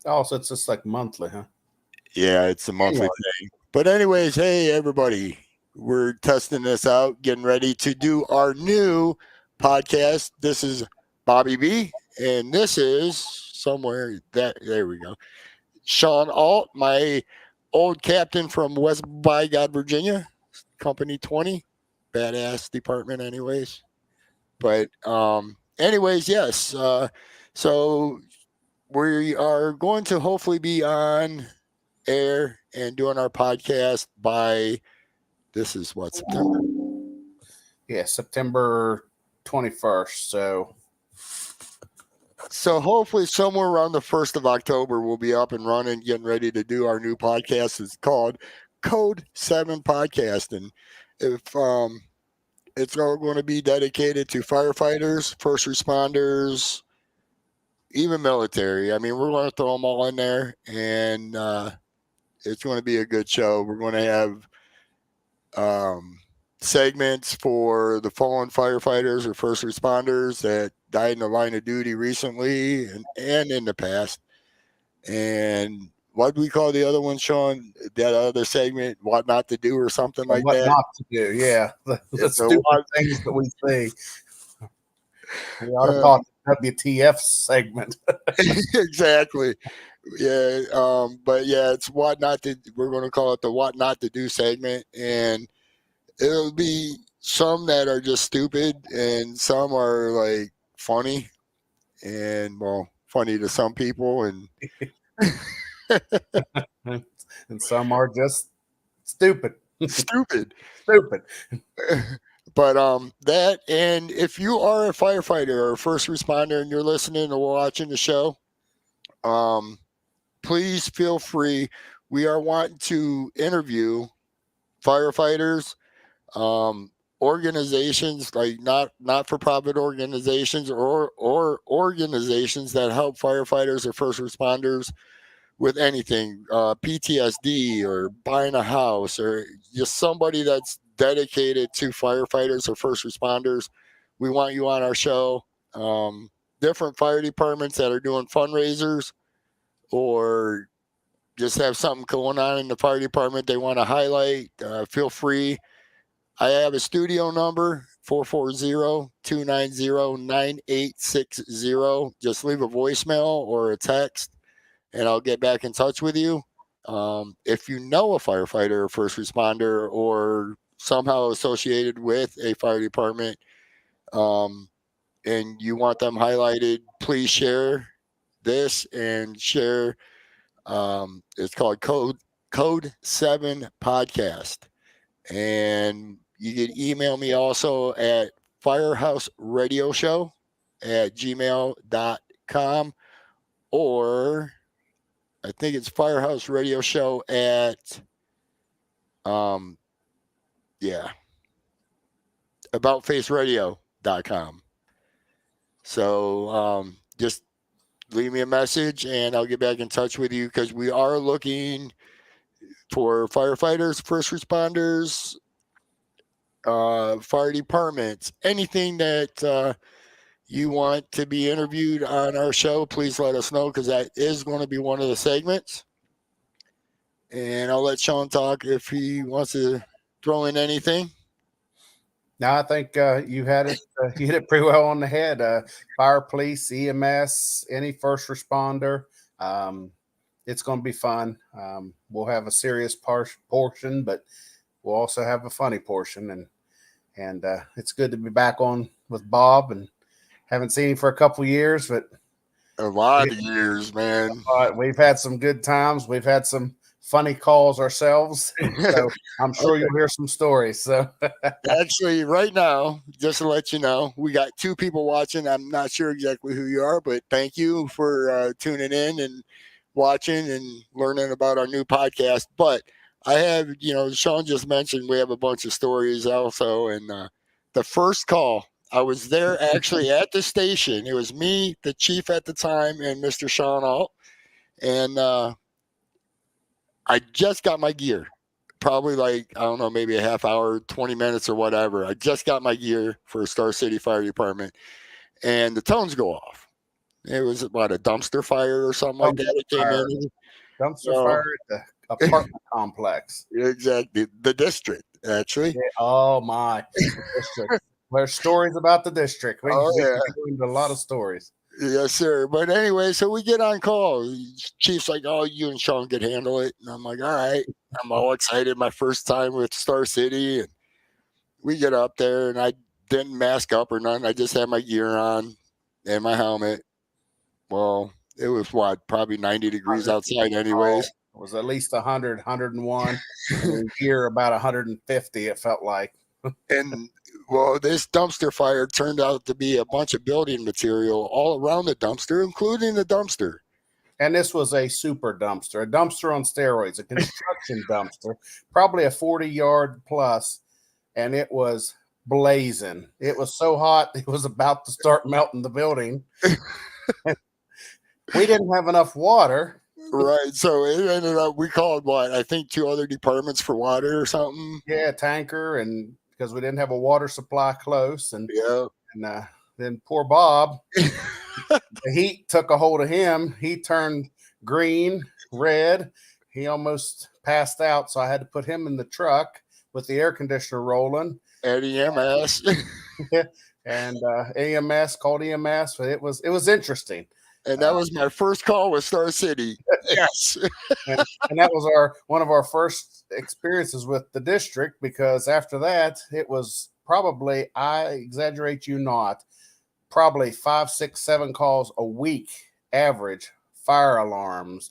Oh, so it's just like monthly, huh? Yeah, it's a monthly thing. But anyways, hey everybody, we're testing this out, getting ready to do our new podcast. This is Bobby B, and this is somewhere that there we go. Shawn Alt, my old captain from West Bygod, Virginia, Company 20, badass department, anyways. But anyways, yes. So we are going to hopefully be on air and doing our podcast by this is what September. Yeah, September 21st. So hopefully somewhere around the 1st of October we'll be up and running, getting ready to do our new podcast. It's called Code 7 Podcast. And if it's all going to be dedicated to firefighters, first responders, even military. I mean, we're going to throw them all in there, and it's going to be a good show. We're going to have segments for the fallen firefighters or first responders that died in the line of duty recently and in the past. And what do we call the other one, Shawn? That other segment, what not to do or something like what that. not to do? Yeah, the So stupid things that we see. We ought to call it the WTF segment. Exactly. Yeah. But yeah, it's what not to. We're going to call it the what not to do segment, and it'll be some that are just stupid, and some are like funny, and well, funny to some people, and And some are just stupid. stupid. Stupid. But that, and if you are a firefighter or a first responder and you're listening or watching the show, please feel free. We are wanting to interview firefighters, organizations like not for profit organizations or organizations that help firefighters or first responders with anything, PTSD or buying a house or just somebody that's dedicated to firefighters or first responders. We want you on our show. Different fire departments that are doing fundraisers or just have something going on in the fire department they want to highlight. Feel free. I have a studio number 440-290-9860. Just leave a voicemail or a text and I'll get back in touch with you. If you know a firefighter or first responder or somehow associated with a fire department and you want them highlighted, please share this and share. It's called Code 7 Podcast. And you can email me also at firehouse.radioshow@gmail.com or I think it's Firehouse Radio Show at yeah, aboutfaceradio.com. So just leave me a message and I'll get back in touch with you because we are looking for firefighters, first responders, fire departments, anything that you want to be interviewed on our show, please let us know because that is going to be one of the segments. And I'll let Shawn talk if he wants to throw in anything. No, I think you had it. You hit it pretty well on the head. Fire, police, EMS, any first responder. It's going to be fun. We'll have a serious portion, but we'll also have a funny portion. And it's good to be back on with Bob. And haven't seen him for a couple years, but a lot of years, man. We've had some good times. We've had some funny calls ourselves. So I'm sure you'll hear some stories. So actually, right now, just to let you know, we got 2 people watching. I'm not sure exactly who you are, but thank you for tuning in and watching and learning about our new podcast. But I have, Shawn just mentioned we have a bunch of stories also. And the first call, I was there actually at the station. It was me, the chief at the time, and Mr. Shawn Alt. And I just got my gear. Probably like, I don't know, maybe a half hour, 20 minutes or whatever. I just got my gear for Star City Fire Department. And the tones go off. It was about a dumpster fire or something like that. It came fire, in. dumpster So fire at the apartment complex. exactly the district actually. Yeah. Oh my, the district. There's stories about the district. We Oh we yeah. can go into a lot of stories. Yes, sir. But anyway, so we get on call. Chief's like, "Oh, you and Sean could handle it," and I'm like, "All right." I'm all excited. My first time with Star City, and we get up there, and I didn't mask up or nothing. I just had my gear on and my helmet. Well, it was what, probably 90 degrees 100. outside, Oh, anyways. it was at least 100, 101, and in here about 150. It felt like. And well, this dumpster fire turned out to be a bunch of building material all around the dumpster, including the dumpster. And this was a super dumpster, a dumpster on steroids, a construction dumpster, probably a 40-yard plus, and it was blazing. It was so hot, it was about to start melting the building. We didn't have enough water. Right. So it ended up, we called what, I think two other departments for water or something. Yeah, tanker, and because we didn't have a water supply close, Yeah. and then poor Bob, the heat took a hold of him. He turned green, red. He almost passed out, so I had to put him in the truck with the air conditioner rolling. At EMS. And EMS called EMS. It was interesting. And that was my first call with Star City. Yes. And that was one of our first experiences with the district, because after that it was probably, I exaggerate you not, probably 5, 6, 7 calls a week average, fire alarms,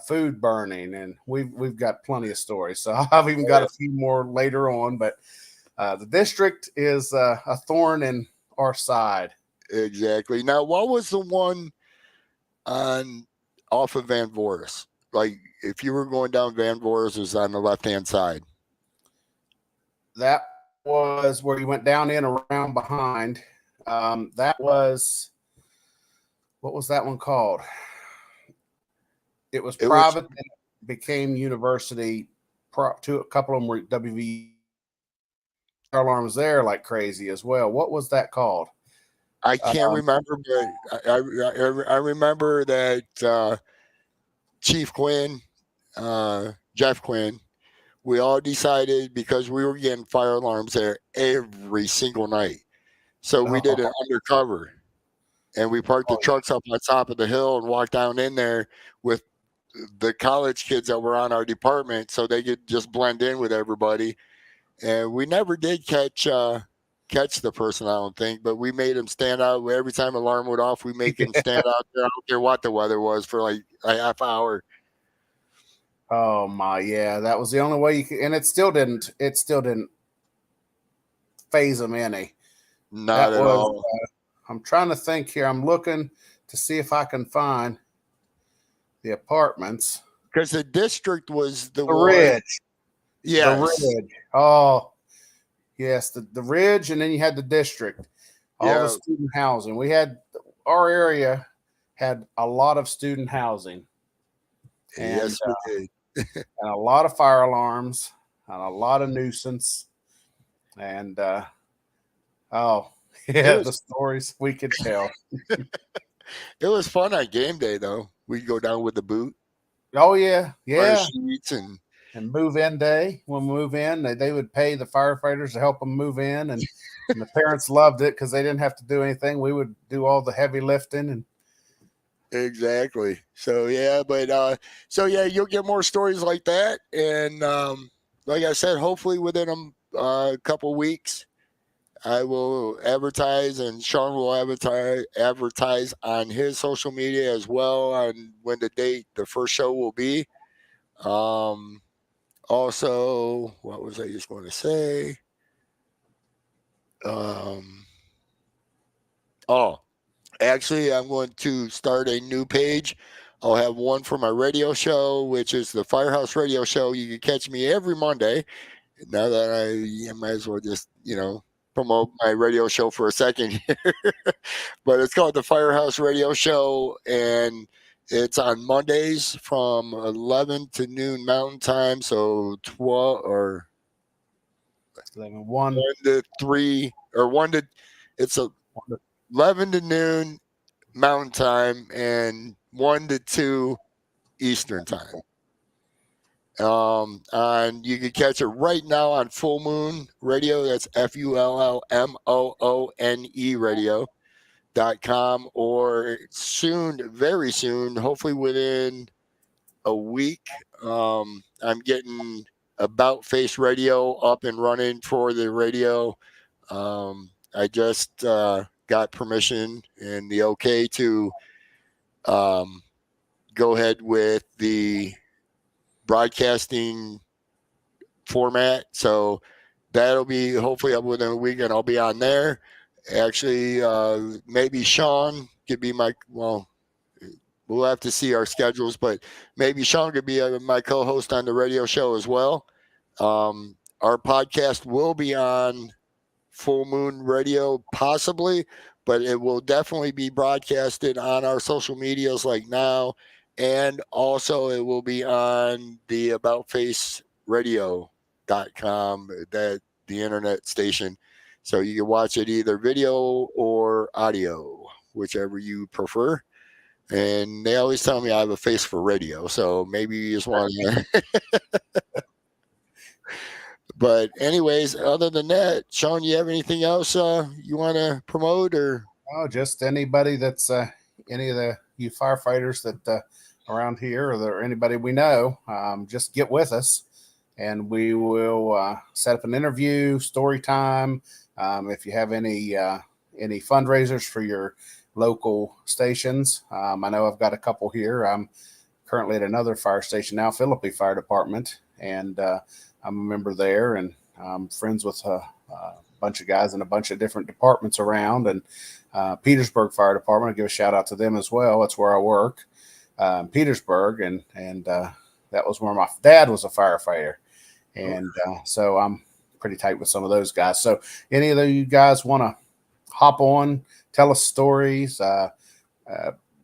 food burning, and we've got plenty of stories. So I've even got a few more later on, but the district is a thorn in our side. Exactly. Now, what was the one on off of Van Voris? Like, if you were going down Van Voris, is on the left hand side. That was where you went down in around behind. That was, what was that one called? It was private, and it became university. A couple of them were WV alarms there like crazy as well. What was that called? I can't remember, but I remember that Chief Quinn, Jeff Quinn, we all decided, because we were getting fire alarms there every single night. So we did it undercover, and we parked the trucks up on top of the hill and walked down in there with the college kids that were on our department, so they could just blend in with everybody. And we never did catch the person, I don't think, but we made him stand out. Every time alarm went off, we make him stand out there. I don't care what the weather was, for like a half hour. Oh my, yeah, that was the only way you could, and it still didn't phase them any. Not at all. I'm trying to think here. I'm looking to see if I can find the apartments. Because the district was the Ridge. Yes. The Ridge. Oh, yes, the Ridge, and then you had the district. All the student housing. Our area had a lot of student housing. And, yes, we did. And a lot of fire alarms and a lot of nuisance. And the stories we could tell. It was fun on game day, though. We'd go down with the boot. Oh yeah, sheets and move in day. When we move in, they would pay the firefighters to help them move in, and the parents loved it because they didn't have to do anything. We would do all the heavy lifting. And exactly. So you'll get more stories like that. And like I said, hopefully within a couple weeks, I will advertise, and Sean will advertise on his social media as well on when the first show will be. Also, what was I just going to say? Actually, I'm going to start a new page. I'll have one for my radio show, which is the Firehouse Radio Show. You can catch me every Monday. Now that I might as well just, promote my radio show for a second here. But it's called the Firehouse Radio Show, and it's on Mondays from 11 to noon Mountain Time. So 12 or 1 to 3 or 1 to, it's 11 to noon Mountain Time and 1 to 2 Eastern Time. And you can catch it right now on Full Moon Radio. That's FULLMOONE radio.com, or soon, very soon, hopefully within a week. I'm getting About Face Radio up and running for the radio. I just got permission and the okay to um, go ahead with the broadcasting format. So that'll be hopefully up within a week, and I'll be on there. Actually, maybe Shawn could be we'll have to see our schedules, but maybe Shawn could be my co-host on the radio show as well. Our podcast will be on Full Moon Radio, possibly, but it will definitely be broadcasted on our social medias like now, and also it will be on the aboutfaceradio.com, that the internet station, so you can watch it either video or audio, whichever you prefer. And they always tell me I have a face for radio, so maybe you just want to. But anyways, other than that, Shawn, you have anything else you want to promote, or? Oh, just anybody that's any of you firefighters that around here, or anybody we know, just get with us, and we will set up an interview, story time. If you have any fundraisers for your local stations, I know I've got a couple here. I'm currently at another fire station now, Philippi Fire Department, and I'm a member there, and I'm friends with a bunch of guys in a bunch of different departments around. And Petersburg Fire Department, I give a shout out to them as well. That's where I work, Petersburg, and that was where my dad was a firefighter, and so I'm pretty tight with some of those guys. So any of you guys want to hop on, tell us stories,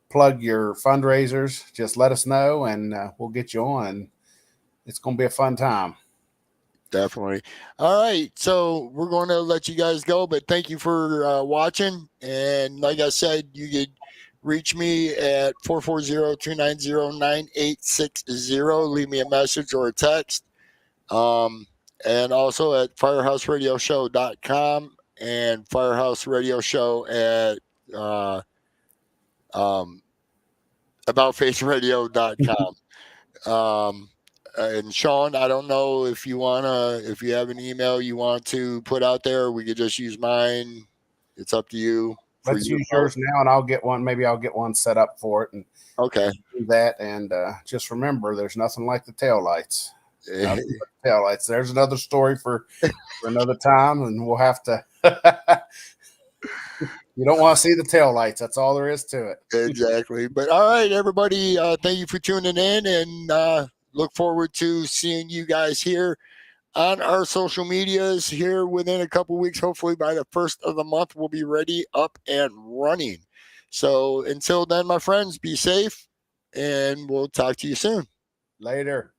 plug your fundraisers, just let us know, and we'll get you on. It's going to be a fun time. Definitely. All right. So we're going to let you guys go, but thank you for watching. And like I said, you could reach me at 440-290-9860. Leave me a message or a text. And also at firehouse-radio-show.com and firehouse-radio-show at aboutfaceradio.com. And Shawn, I don't know if you have an email you want to put out there, we could just use mine. It's up to you. Let's use yours now, and I'll get one. Maybe I'll get one set up for it, and okay, do that. And just remember, there's nothing like the taillights. Taillights. There's another story for another time, and we'll have to. You don't want to see the taillights. That's all there is to it. Exactly. But all right, everybody, thank you for tuning in, and look forward to seeing you guys here on our social medias here within a couple weeks. Hopefully by the first of the month, we'll be ready, up and running. So until then, my friends, be safe, and we'll talk to you soon. Later.